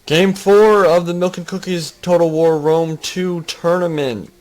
Game 4 of the Milk and Cookies Total War Rome 2 tournament.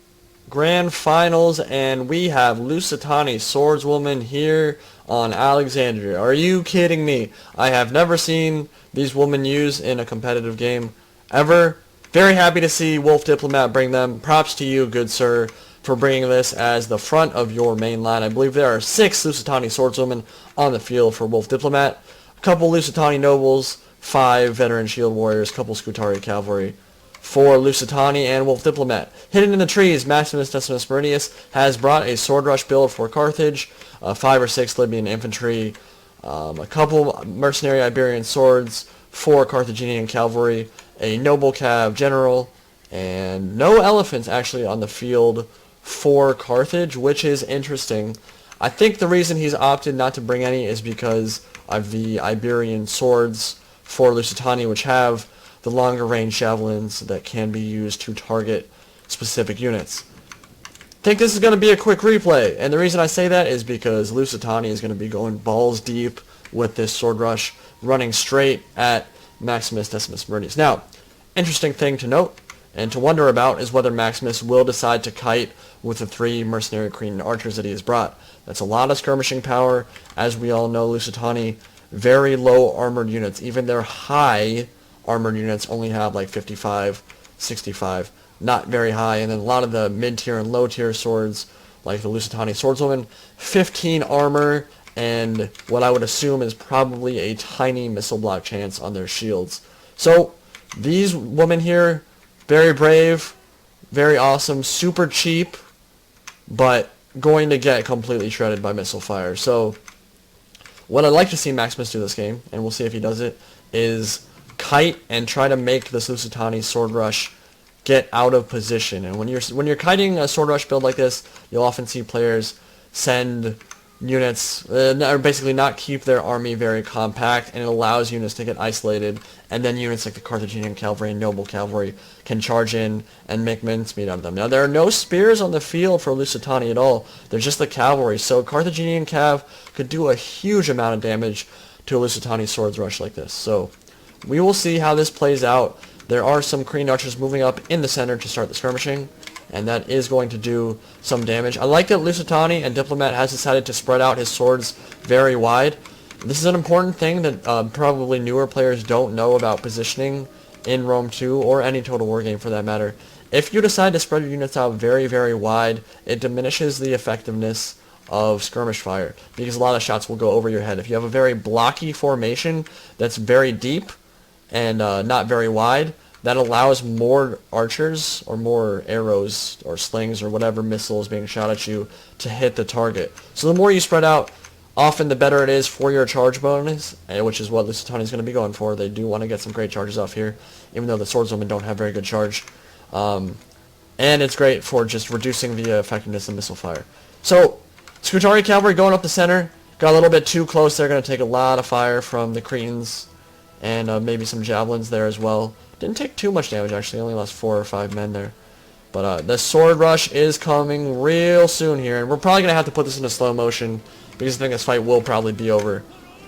Grand Finals, and we have Lusitani Swordswoman here on Alexandria. Are you kidding me? I have never seen these women used in a competitive game ever. Very happy to see Wolf Diplomat bring them. Props to you, good sir, for bringing this as the front of your main line. I believe there are 6 Lusitani Swordswomen on the field for Wolf Diplomat. A couple Lusitani Nobles, 5 Veteran Shield Warriors, couple Scutari Cavalry, 4 Lusitani, and Wolf Diplomat. Hidden in the trees, Maximus, Decimus, Meridius has brought a Sword Rush build for Carthage, 5 or 6 Libyan Infantry, a couple Mercenary Iberian Swords, 4 Carthaginian Cavalry, a Noble Cav General, and no Elephants actually on the field for Carthage, which is interesting. I think the reason he's opted not to bring any is because of the Iberian Swords for Lusitani, which have the longer range javelins that can be used to target specific units. I think this is going to be a quick replay, and the reason I say that is because Lusitani is going to be going balls deep with this Sword Rush, running straight at Maximus, Decimus, Meridius. Now, interesting thing to note and to wonder about is whether Maximus will decide to kite with the 3 Mercenary Cretan Archers that he has brought. That's a lot of skirmishing power. As we all know, Lusitani, very low armored units. Even their high armored units only have like 55, 65. Not very high. And then a lot of the mid-tier and low-tier swords, like the Lusitani Swordswoman, 15 armor, and what I would assume is probably a tiny missile block chance on their shields. So, these women here, very brave, very awesome, super cheap, but going to get completely shredded by missile fire. So, what I'd like to see Maximus do this game, and we'll see if he does it, is kite and try to make this Lusitani Sword Rush get out of position. And when you're kiting a Sword Rush build like this, you'll often see players send units, or basically not keep their army very compact, and it allows units to get isolated, and then units like the Carthaginian Cavalry and Noble Cavalry can charge in and make mincemeat out of them. Now, there are no spears on the field for Lusitani at all. They're just the cavalry, so Carthaginian Cav could do a huge amount of damage to a Lusitani Swords Rush like this. So, we will see how this plays out. There are some Cretan Archers moving up in the center to start the skirmishing, and that is going to do some damage. I like that Lusitani and Diplomat has decided to spread out his swords very wide. This is an important thing that probably newer players don't know about positioning in Rome 2, or any Total War game for that matter. If you decide to spread your units out very, very wide, it diminishes the effectiveness of skirmish fire, because a lot of shots will go over your head. If you have a very blocky formation that's very deep and not very wide, that allows more archers or more arrows or slings or whatever missiles being shot at you to hit the target. So the more you spread out, often the better it is for your charge bonus, which is what Lusitani is going to be going for. They do want to get some great charges off here, even though the swordswomen don't have very good charge. And it's great for just reducing the effectiveness of missile fire. So, Scutari Cavalry going up the center. Got a little bit too close. They're going to take a lot of fire from the Cretans, and maybe some javelins there as well. Didn't take too much damage, actually. Only lost 4 or 5 men there. But the Sword Rush is coming real soon here, and we're probably going to have to put this into slow motion, because I think this fight will probably be over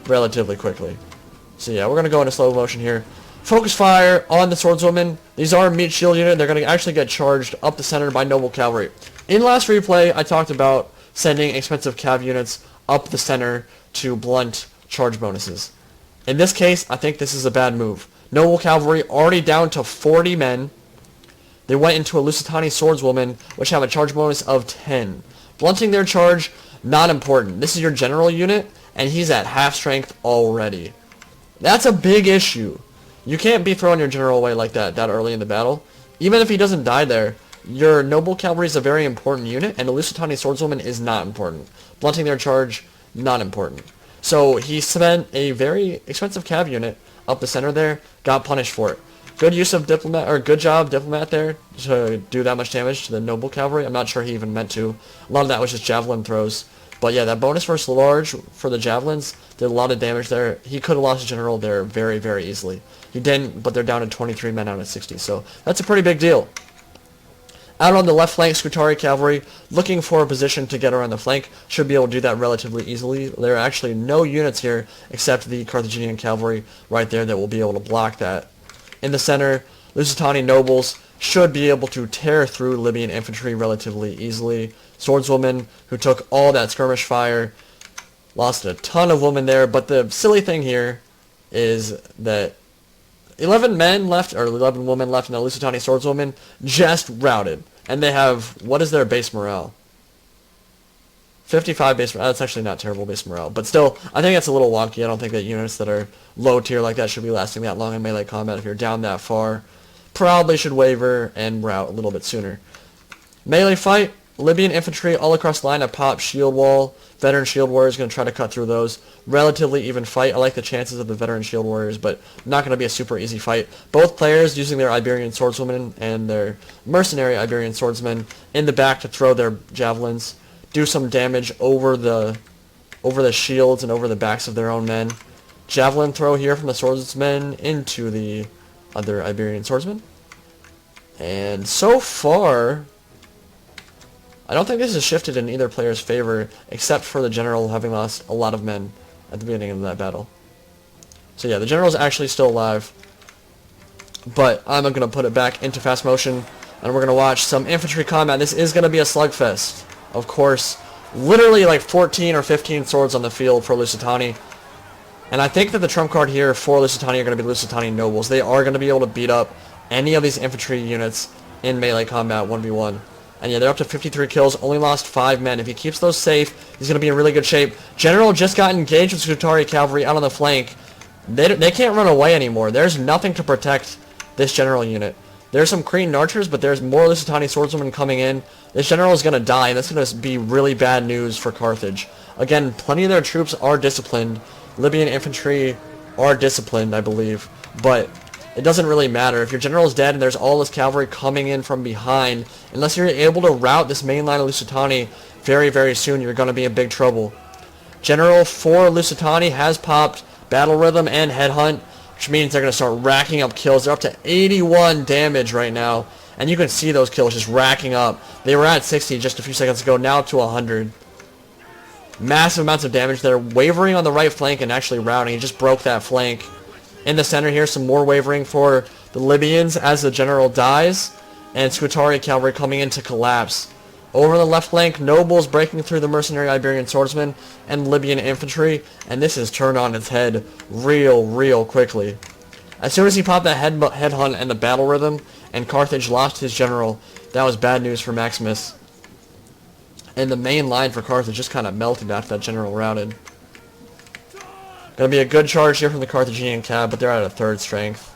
relatively quickly. So yeah, we're going to go into slow motion here. Focus fire on the Swordswoman. These are a meat shield unit. They're going to actually get charged up the center by Noble Cavalry. In last replay, I talked about sending expensive cav units up the center to blunt charge bonuses. In this case, I think this is a bad move. Noble Cavalry already down to 40 men. They went into a Lusitani Swordswoman, which have a charge bonus of 10. Blunting their charge, not important. This is your general unit, and he's at half strength already. That's a big issue. You can't be throwing your general away like that early in the battle. Even if he doesn't die there, your Noble Cavalry is a very important unit, and a Lusitani Swordswoman is not important. Blunting their charge, not important. So he spent a very expensive cav unit up the center there, got punished for it. Good use of Diplomat, or good job Diplomat there to do that much damage to the Noble Cavalry. I'm not sure he even meant to. A lot of that was just javelin throws. But yeah, that bonus versus large for the javelins did a lot of damage there. He could have lost a general there very, very easily. He didn't, but they're down to 23 men out of 60, so that's a pretty big deal. Out on the left flank, Scutari Cavalry, looking for a position to get around the flank, should be able to do that relatively easily. There are actually no units here except the Carthaginian Cavalry right there that will be able to block that. In the center, Lusitani nobles should be able to tear through Libyan infantry relatively easily. Swordswomen, who took all that skirmish fire, lost a ton of women there, but the silly thing here is that 11 men left, or 11 women left in the Lusitani swordswomen just routed. And they have, what is their base morale? 55 base morale. That's actually not terrible base morale. But still, I think that's a little wonky. I don't think that units that are low tier like that should be lasting that long in melee combat if you're down that far. Probably should waver and rout a little bit sooner. Melee fight, Libyan infantry all across the line. A pop shield wall. Veteran shield warriors going to try to cut through those. Relatively even fight. I like the chances of the veteran shield warriors, but not going to be a super easy fight. Both players using their Iberian swordswomen and their mercenary Iberian swordsmen in the back to throw their javelins, do some damage over the shields and over the backs of their own men. Javelin throw here from the swordsmen into the other Iberian swordsmen. And so far, I don't think this has shifted in either player's favor, except for the general having lost a lot of men at the beginning of that battle. So yeah, the general's actually still alive, but I'm going to put it back into fast motion, and we're going to watch some infantry combat. This is going to be a slugfest. Of course, literally like 14 or 15 swords on the field for Lusitani. And I think that the trump card here for Lusitani are going to be Lusitani nobles. They are going to be able to beat up any of these infantry units in melee combat 1v1. And yeah, they're up to 53 kills, only lost 5 men. If he keeps those safe, he's going to be in really good shape. General just got engaged with Scutari cavalry out on the flank. They can't run away anymore. There's nothing to protect this general unit. There's some Cretan archers, but there's more Lusitani swordswomen coming in. This general is going to die, and that's going to be really bad news for Carthage. Again, plenty of their troops are disciplined. Libyan infantry are disciplined, I believe. But it doesn't really matter. If your general is dead and there's all this cavalry coming in from behind, unless you're able to rout this main line of Lusitani very, very soon, you're going to be in big trouble. General for Lusitani has popped Battle Rhythm and Headhunt, which means they're going to start racking up kills. They're up to 81 damage right now, and you can see those kills just racking up. They were at 60 just a few seconds ago, now up to 100. Massive amounts of damage. They're wavering on the right flank and actually routing. He just broke that flank. In the center here, some more wavering for the Libyans as the general dies, and Scutari cavalry coming in to collapse. Over the left flank, nobles breaking through the mercenary Iberian swordsmen and Libyan infantry, and this is turned on its head real quickly. As soon as he popped that headhunt and the battle rhythm, and Carthage lost his general, that was bad news for Maximus. And the main line for Carthage just kind of melted after that general routed. Going to be a good charge here from the Carthaginian cab, but they're at a third strength.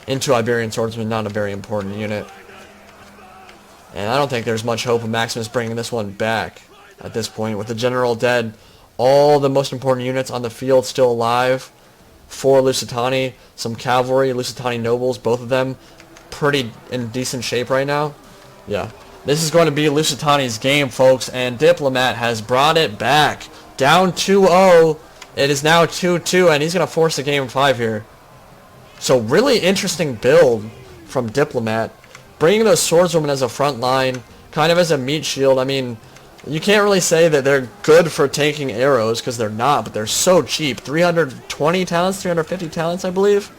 Into Iberian swordsmen, not a very important unit. And I don't think there's much hope of Maximus bringing this one back at this point. With the general dead, all the most important units on the field still alive for Lusitani. Some cavalry, Lusitani nobles, both of them pretty in decent shape right now. Yeah. This is going to be Lusitani's game, folks, and Diplomatt has brought it back. Down 2-0. It is now 2-2, and he's going to force a game 5 here. So really interesting build from Diplomatt. Bringing those swordswomen as a front line, kind of as a meat shield. I mean, you can't really say that they're good for taking arrows, because they're not, but they're so cheap. 320 talents, 350 talents, I believe.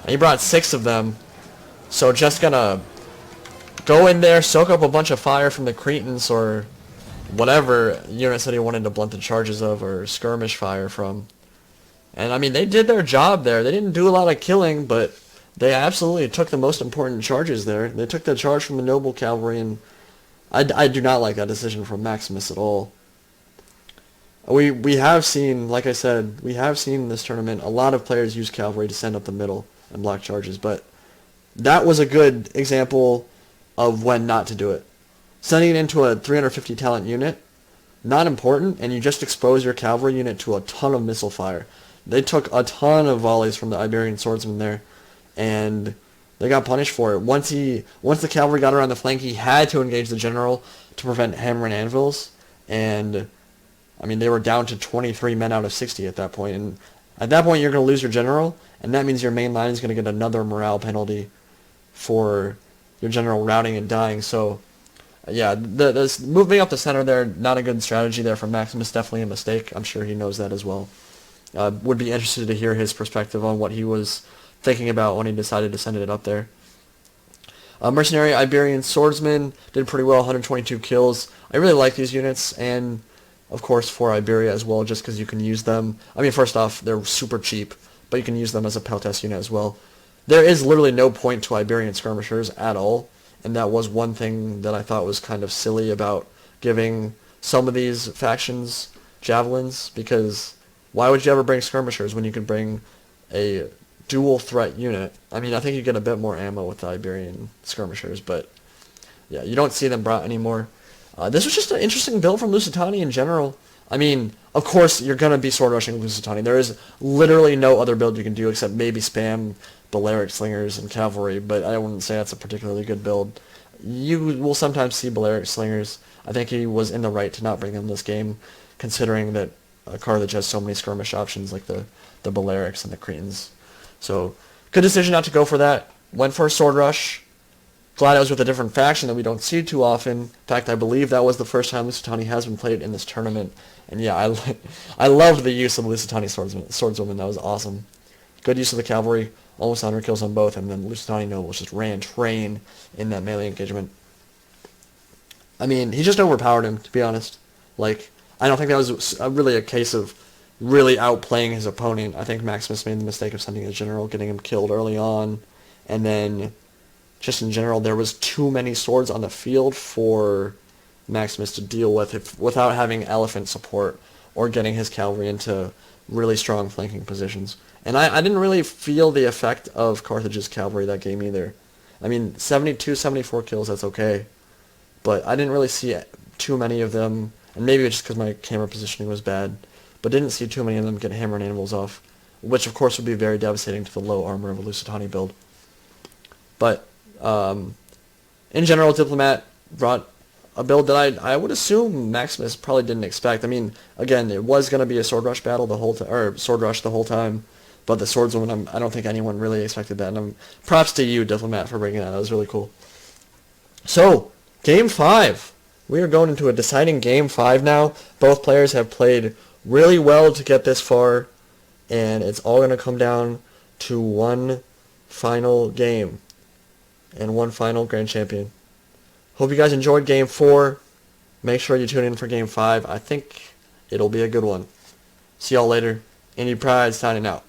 And he brought 6 of them. So just going to go in there, soak up a bunch of fire from the Cretans, or whatever units that he wanted to blunt the charges of, or skirmish fire from. And I mean, they did their job there. They didn't do a lot of killing, but they absolutely took the most important charges there. They took the charge from the noble cavalry, and I do not like that decision from Maximus at all. We have seen, like I said, we have seen in this tournament a lot of players use cavalry to send up the middle and block charges, but that was a good example of when not to do it. Sending it into a 350 talent unit, not important, and you just expose your cavalry unit to a ton of missile fire. They took a ton of volleys from the Iberian swordsmen there, and they got punished for it. Once the cavalry got around the flank, he had to engage the general to prevent hammer and anvils, and I mean, they were down to 23 men out of 60 at that point, and at that point you're going to lose your general, and that means your main line is going to get another morale penalty for your general routing and dying. So yeah, the moving up the center there, not a good strategy there from Maximus, definitely a mistake. I'm sure he knows that as well. Would be interested to hear his perspective on what he was thinking about when he decided to send it up there. Mercenary Iberian Swordsman did pretty well, 122 kills. I really like these units, and of course for Iberia as well, just because you can use them. I mean, first off, they're super cheap, but you can use them as a Peltest unit as well. There is literally no point to Iberian Skirmishers at all, and that was one thing that I thought was kind of silly about giving some of these factions javelins, because why would you ever bring Skirmishers when you could bring a dual threat unit? I mean, I think you get a bit more ammo with the Iberian Skirmishers, but yeah, you don't see them brought anymore. This was just an interesting build from Lusitani in general. I mean, of course, you're going to be sword rushing Lusitani. There is literally no other build you can do except maybe spam Balearic Slingers and Cavalry, but I wouldn't say that's a particularly good build. You will sometimes see Balearic Slingers. I think he was in the right to not bring them this game, considering that Carthage has so many skirmish options like the Balearics and the Cretans. So, good decision not to go for that. Went for a sword rush. Glad I was with a different faction that we don't see too often. In fact, I believe that was the first time Lusitani has been played in this tournament. And yeah, I loved the use of Lusitani Swordswoman. That was awesome. Good use of the cavalry. Almost 100 kills on both. And then Lusitani Nobles just ran train in that melee engagement. I mean, he just overpowered him, to be honest. Like, I don't think that was really a case of really outplaying his opponent. I think Maximus made the mistake of sending his general, getting him killed early on, and then just in general, there was too many swords on the field for Maximus to deal with without having elephant support or getting his cavalry into really strong flanking positions. And I didn't really feel the effect of Carthage's cavalry that game either. I mean, 72, 74 kills, that's okay. But I didn't really see too many of them, and maybe it's just because my camera positioning was bad, but didn't see too many of them get hammering animals off, which of course would be very devastating to the low armor of a Lusitani build. But in general, Diplomatt brought a build that I would assume Maximus probably didn't expect. I mean, again, it was going to be a sword rush battle the whole time, or sword rush the whole time, but the swordswoman, I don't think anyone really expected that. And props to you, Diplomatt, for bringing that. That was really cool. So, Game 5. We are going into a deciding Game 5 now. Both players have played really well to get this far, and it's all going to come down to one final game and one final Grand Champion. Hope you guys enjoyed Game 4. Make sure you tune in for Game 5. I think it'll be a good one. See y'all later. Indy Pride signing out.